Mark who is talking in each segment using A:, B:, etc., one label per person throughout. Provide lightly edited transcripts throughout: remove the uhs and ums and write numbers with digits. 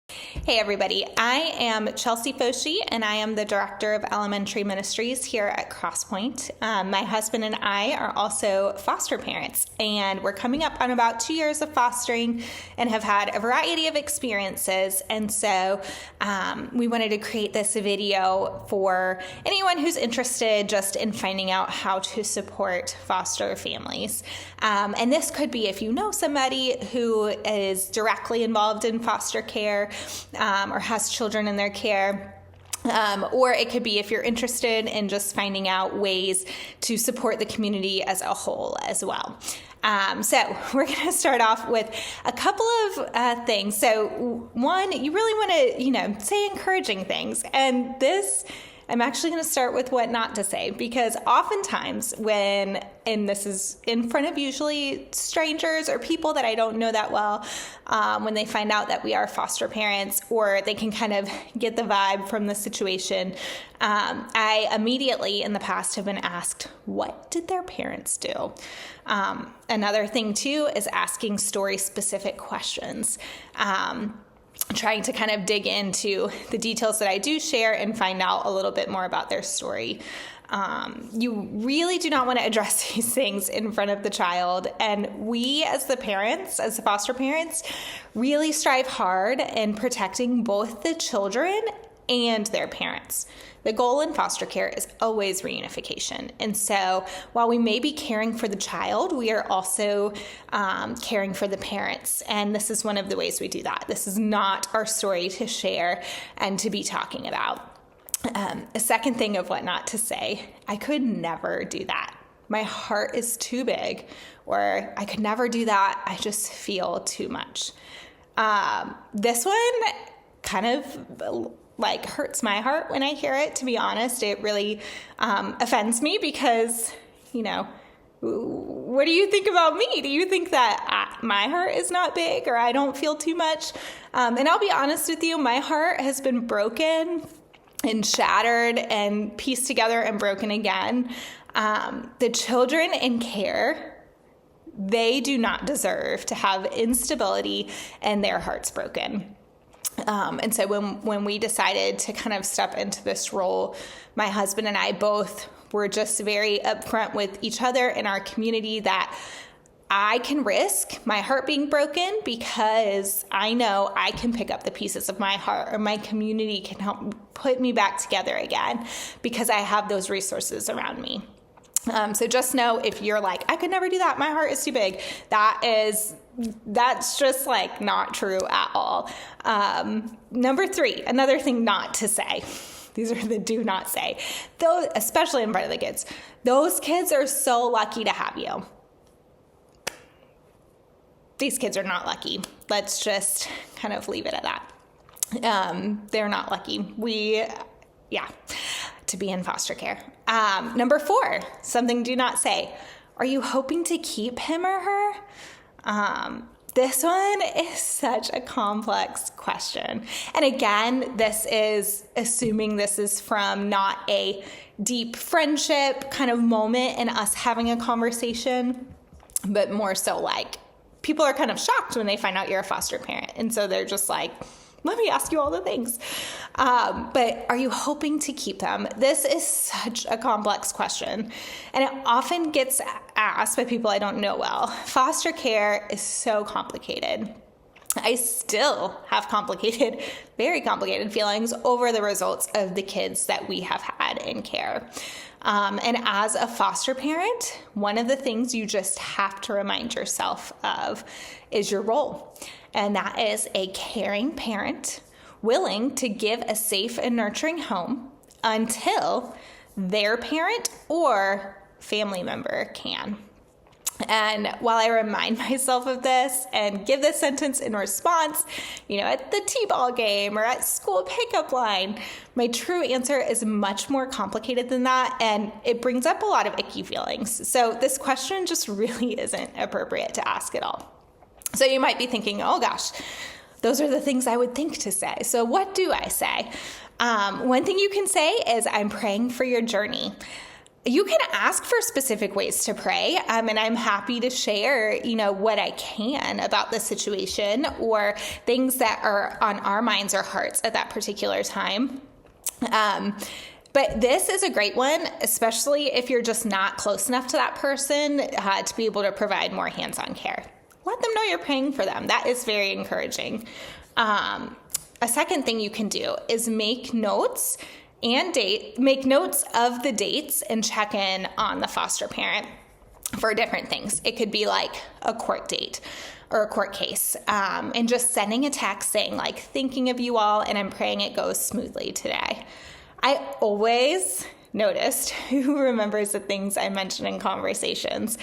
A: Hey everybody, I am Chelsea Foshee and I am the Director of Elementary Ministries here at Crosspointe. My husband and I are also foster parents, and we're coming up on about 2 years of fostering and have had a variety of experiences. And so we wanted to create this video for anyone who's interested just in finding out how to support foster families. And this could be if you know somebody who is directly involved in foster care, or has children in their care. Or it could be if you're interested in just finding out ways to support the community as a whole as well. So we're going to start off with a couple of things. So one, you really want to, say encouraging things. And this, I'm actually going to start with what not to say, because oftentimes and this is in front of usually strangers or people that I don't know that well, when they find out that we are foster parents, or they can kind of get the vibe from the situation, I immediately in the past have been asked, what did their parents do? Another thing too is asking story-specific questions. Trying to kind of dig into the details that I do share and find out a little bit more about their story. You really do not want to address these things in front of the child. And we as the parents, as the foster parents, really strive hard in protecting both the children and their parents. The goal in foster care is always reunification. And so while we may be caring for the child, we are also caring for the parents. And this is one of the ways we do that. This is not our story to share and to be talking about. A second thing of what not to say, I could never do that. My heart is too big, or I could never do that. I just feel too much. This one kind of hurts my heart when I hear it, to be honest. It really offends me because, what do you think about me? Do you think that my heart is not big, or I don't feel too much? And I'll be honest with you, my heart has been broken and shattered and pieced together and broken again. The children in care, they do not deserve to have instability and their hearts broken. And so when we decided to kind of step into this role, my husband and I both were just very upfront with each other in our community that I can risk my heart being broken because I know I can pick up the pieces of my heart, or my community can help put me back together again because I have those resources around me. So just know, if you're like, I could never do that, my heart is too big, that's just not true at all. Number 3, another thing not to say. These are the do not say, though, especially in front of the kids. Those kids are so lucky to have you. These kids are not lucky. Let's just kind of leave it at that. They're not lucky. To be in foster care. Number 4, something do not say. Are you hoping to keep him or her? This one is such a complex question. And again, this is assuming this is from not a deep friendship kind of moment in us having a conversation, but more so people are kind of shocked when they find out you're a foster parent. And so they're just like, let me ask you all the things. But are you hoping to keep them? This is such a complex question, and it often gets asked by people I don't know well. Foster care is so complicated. I still have very complicated feelings over the results of the kids that we have had in care. And as a foster parent, one of the things you just have to remind yourself of is your role. And that is a caring parent willing to give a safe and nurturing home until their parent or family member can. And while I remind myself of this and give this sentence in response, at the t-ball game or at school pickup line, my true answer is much more complicated than that, and it brings up a lot of icky feelings. So this question just really isn't appropriate to ask at all. So you might be thinking, oh gosh, those are the things I would think to say. So what do I say? One thing you can say is, I'm praying for your journey. you can ask for specific ways to pray, and I'm happy to share, what I can about the situation or things that are on our minds or hearts at that particular time. But this is a great one, especially if you're just not close enough to that person to be able to provide more hands-on care. Let them know you're praying for them. That is very encouraging. A second thing you can do is make notes of the dates and check in on the foster parent for different things. It could be like a court date or a court case, and just sending a text saying like, thinking of you all, and I'm praying it goes smoothly today. I always noticed who remembers the things I mentioned in conversations.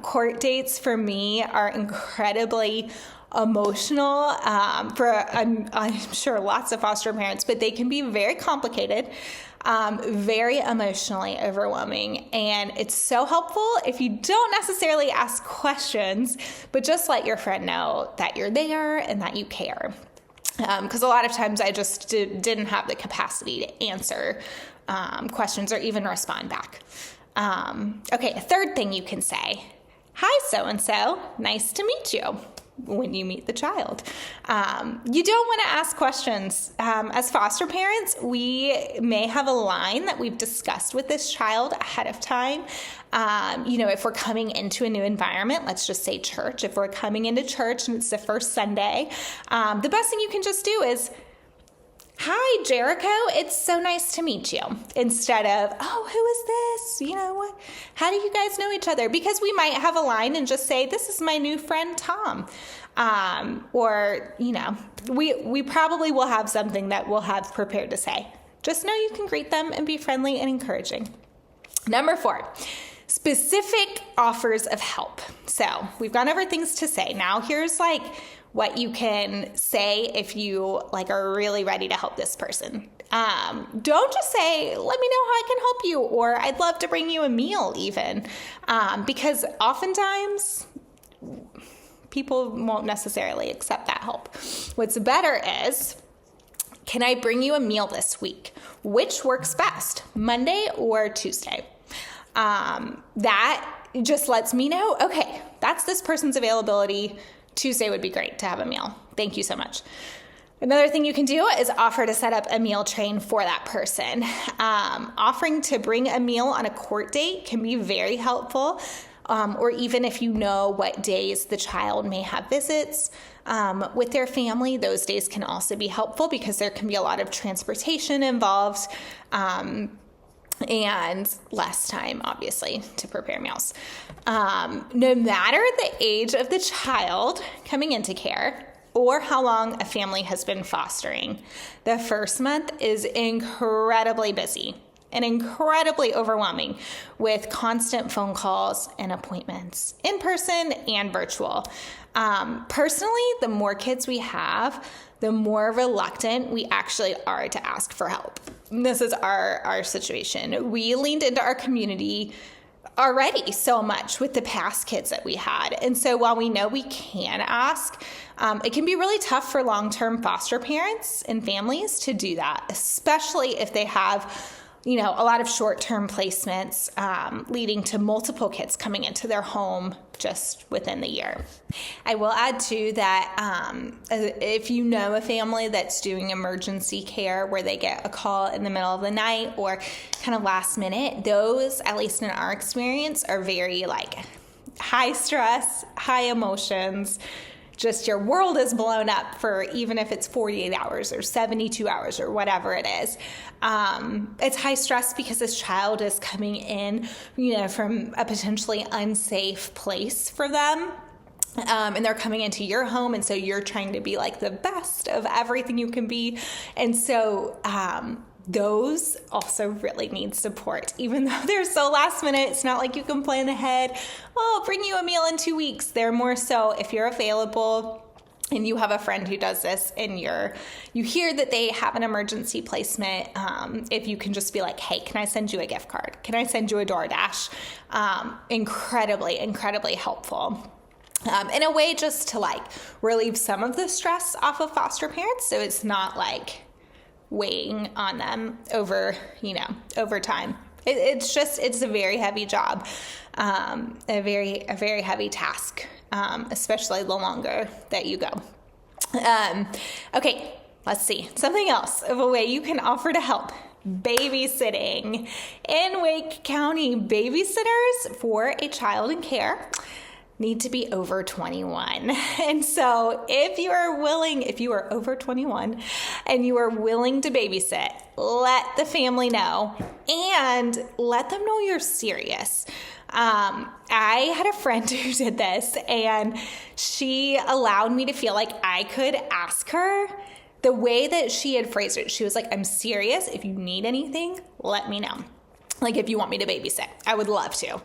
A: Court dates for me are incredibly emotional for, I'm sure, lots of foster parents, but they can be very complicated, very emotionally overwhelming. And it's so helpful if you don't necessarily ask questions, but just let your friend know that you're there and that you care. Because a lot of times I just didn't have the capacity to answer questions or even respond back. Okay, a third thing you can say, hi, so-and-so, nice to meet you, when you meet the child. You don't want to ask questions. As foster parents, we may have a line that we've discussed with this child ahead of time. If we're coming into a new environment, let's just say church. If we're coming into church and it's the first Sunday, the best thing you can just do is, hi, Jericho, it's so nice to meet you. Instead of, oh, who is this? What? How do you guys know each other? Because we might have a line and just say, this is my new friend, Tom. We probably will have something that we'll have prepared to say. Just know you can greet them and be friendly and encouraging. Number 4, specific offers of help. So we've gone over things to say. Now here's what you can say if you are really ready to help this person. Don't just say, let me know how I can help you, or I'd love to bring you a meal even, because oftentimes people won't necessarily accept that help. What's better is, can I bring you a meal this week? Which works best, Monday or Tuesday? That just lets me know, okay, that's this person's availability. Tuesday would be great to have a meal. Thank you so much. Another thing you can do is offer to set up a meal train for that person. Offering to bring a meal on a court date can be very helpful, or even if you know what days the child may have visits with their family, those days can also be helpful because there can be a lot of transportation involved. And less time, obviously, to prepare meals. No matter the age of the child coming into care or how long a family has been fostering, the first month is incredibly busy and incredibly overwhelming with constant phone calls and appointments, in person and virtual. Personally, the more kids we have, the more reluctant we actually are to ask for help. This is our situation. We leaned into our community already so much with the past kids that we had. And so while we know we can ask, it can be really tough for long-term foster parents and families to do that, especially if they have a lot of short-term placements leading to multiple kids coming into their home just within the year. I will add too that if you know a family that's doing emergency care where they get a call in the middle of the night or kind of last minute, those, at least in our experience, are very high stress, high emotions. Just your world is blown up for even if it's 48 hours or 72 hours or whatever it is. It's high stress because this child is coming in, from a potentially unsafe place for them. And they're coming into your home. And so you're trying to be the best of everything you can be. And so, those also really need support, even though they're so last minute. It's not like you can plan ahead. Oh, I'll bring you a meal in 2 weeks. They're more so if you're available and you have a friend who does this and you hear that they have an emergency placement, if you can just be like, hey, can I send you a gift card? Can I send you a DoorDash? Incredibly, incredibly helpful. In a way just to relieve some of the stress off of foster parents. So it's not weighing on them over time. It's a very heavy job, a very heavy task, especially the longer that you go. Okay, let's see. Something else of a way you can offer to help. Babysitting. In Wake County, babysitters for a child in care need to be over 21. And so if you are over 21 and you are willing to babysit, let the family know and let them know you're serious. I had a friend who did this, and she allowed me to feel like I could ask her the way that she had phrased it. She was like, I'm serious. If you need anything, let me know. Like, if you want me to babysit, I would love to.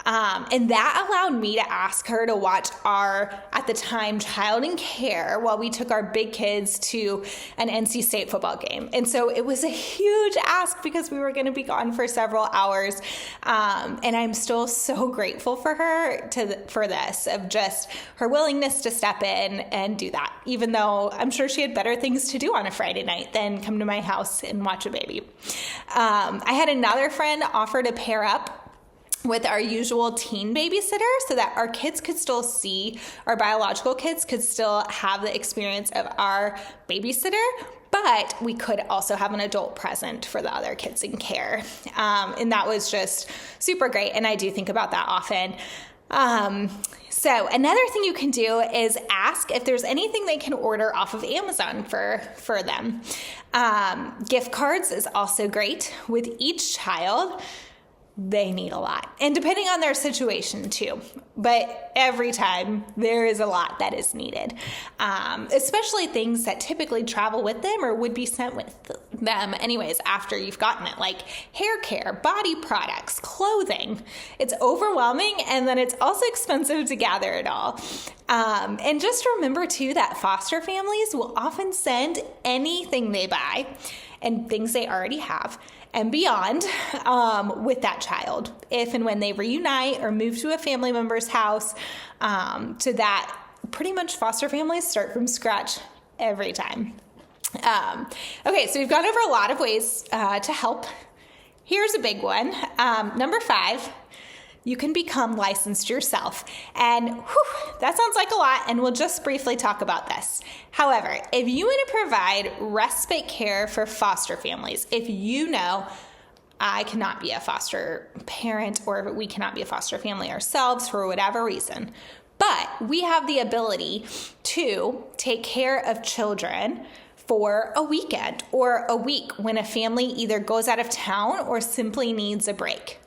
A: And that allowed me to ask her to watch our, at the time, child in care while we took our big kids to an NC State football game. And so it was a huge ask because we were going to be gone for several hours. And I'm still so grateful for her for this, of just her willingness to step in and do that, even though I'm sure she had better things to do on a Friday night than come to my house and watch a baby. I had another friend offer to pair up with our usual teen babysitter so that our kids could still see, our biological kids could still have the experience of our babysitter, but we could also have an adult present for the other kids in care. And that was just super great. And I do think about that often. So another thing you can do is ask if there's anything they can order off of Amazon for them. Gift cards is also great. With each child, they need a lot, and depending on their situation too, but every time there is a lot that is needed, especially things that typically travel with them or would be sent with them anyways after you've gotten it, like hair care, body products, clothing. It's overwhelming, and then it's also expensive to gather it all. And just remember too that foster families will often send anything they buy and things they already have and beyond with that child, if and when they reunite or move to a family member's house, to that pretty much foster families start from scratch every time. Okay, so we've gone over a lot of ways to help. Here's a big one. Number 5, you can become licensed yourself. And that sounds like a lot, and we'll just briefly talk about this. However, if you want to provide respite care for foster families, if you know I cannot be a foster parent or we cannot be a foster family ourselves for whatever reason, but we have the ability to take care of children for a weekend or a week when a family either goes out of town or simply needs a break.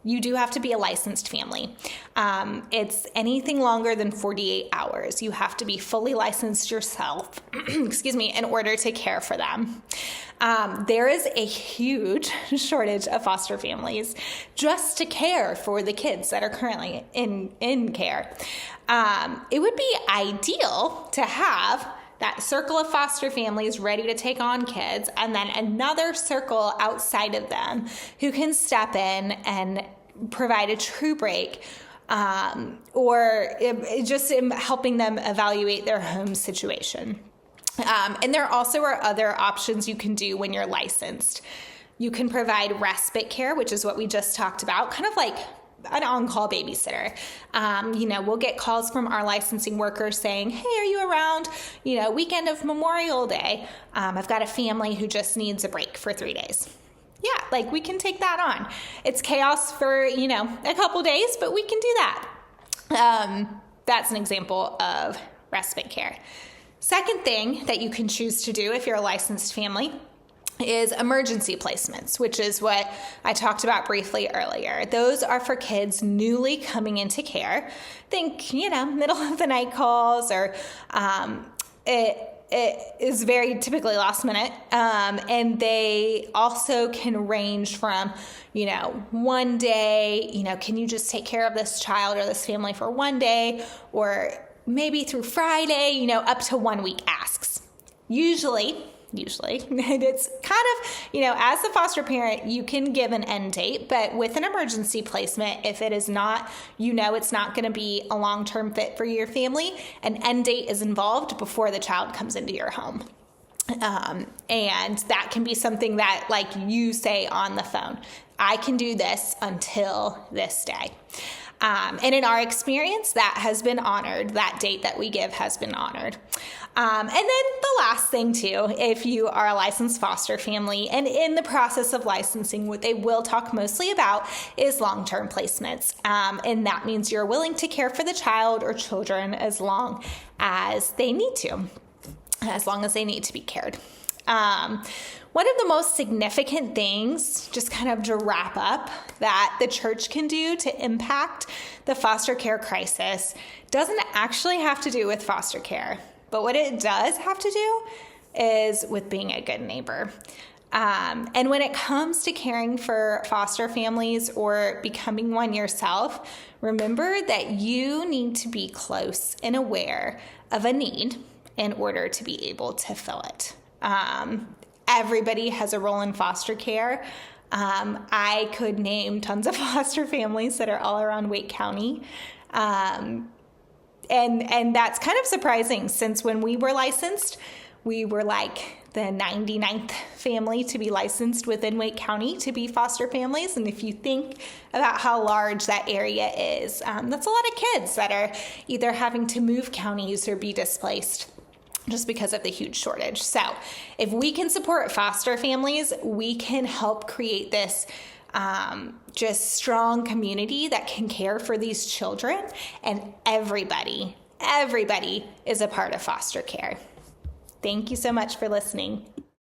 A: You do have to be a licensed family. It's anything longer than 48 hours. You have to be fully licensed yourself, in order to care for them. There is a huge shortage of foster families just to care for the kids that are currently in care. It would be ideal to have that circle of foster families ready to take on kids, and then another circle outside of them who can step in and provide a true break, or just helping them evaluate their home situation. And there also are other options you can do when you're licensed. You can provide respite care, which is what we just talked about, kind of like an on-call babysitter. We'll get calls from our licensing workers saying, hey, are you around, weekend of Memorial Day? I've got a family who just needs a break for 3 days. Yeah, we can take that on. It's chaos for, a couple days, but we can do that. That's an example of respite care. Second thing that you can choose to do if you're a licensed family is emergency placements, which is what I talked about briefly earlier. Those are for kids newly coming into care. Think, middle of the night calls, or it is very typically last minute. And they also can range from, one day, can you just take care of this child or this family for one day, or maybe through Friday, up to 1 week asks. Usually, it's kind of, as a foster parent, you can give an end date, but with an emergency placement, if it is not, it's not going to be a long-term fit for your family, an end date is involved before the child comes into your home. And that can be something that like you say on the phone, I can do this until this day. And in our experience, that has been honored. That date that we give has been honored. And then the last thing too, if you are a licensed foster family and in the process of licensing, what they will talk mostly about is long-term placements. And that means you're willing to care for the child or children as long as they need to be cared. One of the most significant things, just kind of to wrap up, that the church can do to impact the foster care crisis doesn't actually have to do with foster care. But what it does have to do is with being a good neighbor. And when it comes to caring for foster families or becoming one yourself, remember that you need to be close and aware of a need in order to be able to fill it. Everybody has a role in foster care. I could name tons of foster families that are all around Wake County. And that's kind of surprising, since when we were licensed, we were like the 99th family to be licensed within Wake County to be foster families. And if you think about how large that area is, that's a lot of kids that are either having to move counties or be displaced just because of the huge shortage. So if we can support foster families, we can help create this just strong community that can care for these children, and everybody is a part of foster care. Thank you so much for listening.